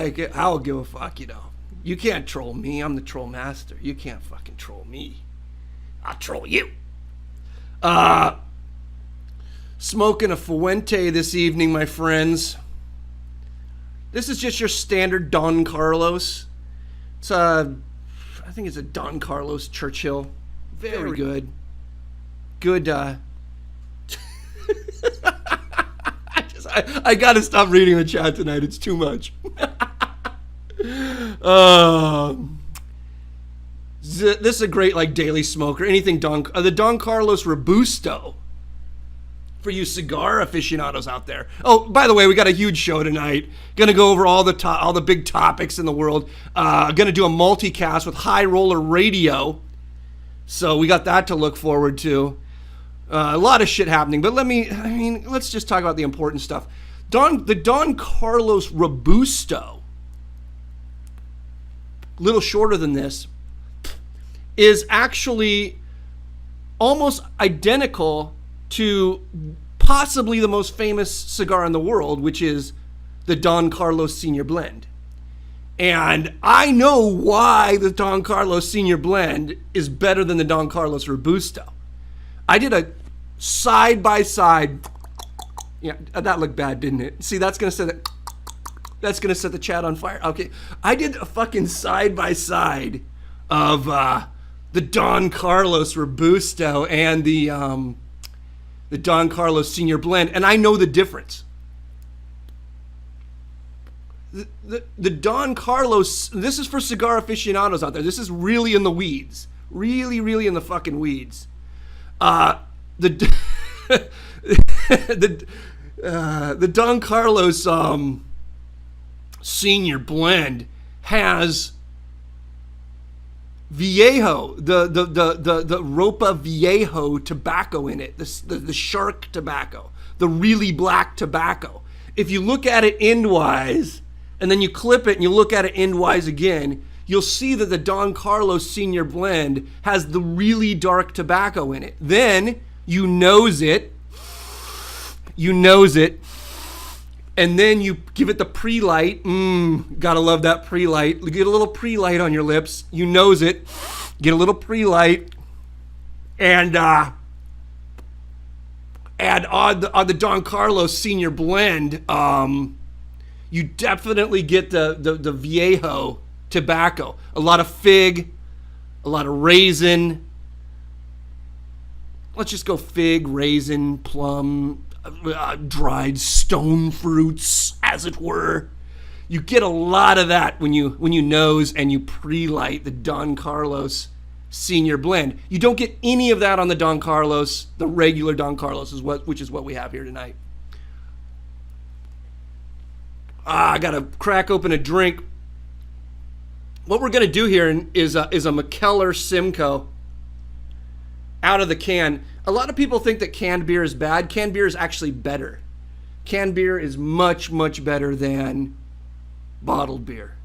like, I don't give a fuck, You can't troll me. I'm the troll master. You can't fucking troll me. I'll troll you. Smoking a Fuente this evening, my friends. This is just your standard Don Carlos. It's I think it's a Don Carlos Churchill. Very good. Good, I gotta stop reading the chat tonight. It's too much. This is a great, like, daily smoker. Anything the Don Carlos Robusto. For you cigar aficionados out there. Oh, by the way, we got a huge show tonight. Gonna go over all the big topics in the world. Gonna do a multicast with High Roller Radio. So we got that to look forward to. A lot of shit happening, but let's just talk about the important stuff. The Don Carlos Robusto, a little shorter than this, is actually almost identical to possibly the most famous cigar in the world, which is the Don Carlos Senior Blend. And I know why the Don Carlos Senior Blend is better than the Don Carlos Robusto. I did a side-by-side. Yeah, that looked bad, didn't it? See, that's gonna set the chat on fire. Okay, I did a fucking side-by-side of the Don Carlos Robusto and the Don Carlos Senior Blend, and I know the difference. The Don Carlos, this is for cigar aficionados out there. This is really in the weeds. Really, really in the fucking weeds. The Don Carlos Senior Blend has Viejo, the Ropa Viejo tobacco in it, the shark tobacco, the really black tobacco. If you look at it endwise, and then you clip it and you look at it endwise again, you'll see that the Don Carlos Senior Blend has the really dark tobacco in it. Then you nose it, and then you give it the pre-light. Gotta love that pre-light. Get a little pre-light on your lips. You nose it, get a little pre-light, and on the Don Carlos Senior Blend, you definitely get the Viejo tobacco. A lot of fig, a lot of raisin. Let's just go fig, raisin, plum, dried stone fruits, as it were. You get a lot of that when you nose and you pre-light the Don Carlos Senior Blend. You don't get any of that on the Don Carlos, the regular Don Carlos, which is what we have here tonight. I gotta crack open a drink. What we're gonna do here is a Mikkeller Simcoe out of the can. A lot of people think that canned beer is bad. Canned beer is actually better. Canned beer is much, much better than bottled beer,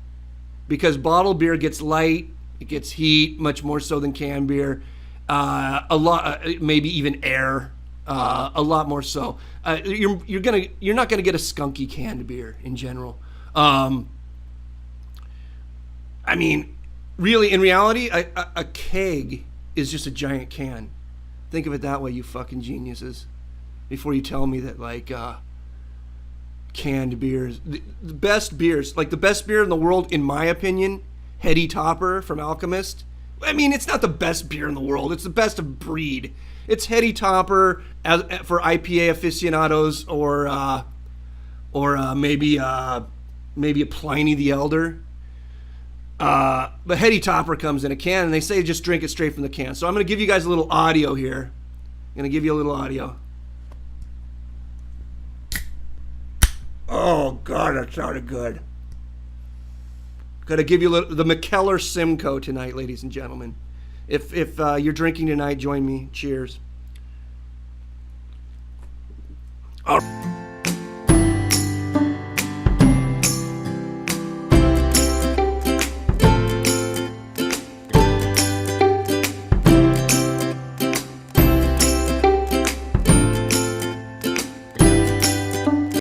because bottled beer gets light, it gets heat, much more so than canned beer. A lot, maybe even air. A lot more so. You're not gonna get a skunky canned beer in general. I mean, really, in reality, a keg is just a giant can. Think of it that way, you fucking geniuses. Before you tell me that, like, canned beers, the best beers, like the best beer in the world, in my opinion, Heady Topper from Alchemist. I mean, it's not the best beer in the world. It's the best of breed. It's Heady Topper for IPA aficionados, or maybe a Pliny the Elder. But Heady Topper comes in a can, and they say just drink it straight from the can. So I'm going to give you guys a little audio here. I'm going to give you a little audio. Oh, God, that sounded good. Got to give you the Mikkeller Simcoe tonight, ladies and gentlemen. If you're drinking tonight, join me. Cheers.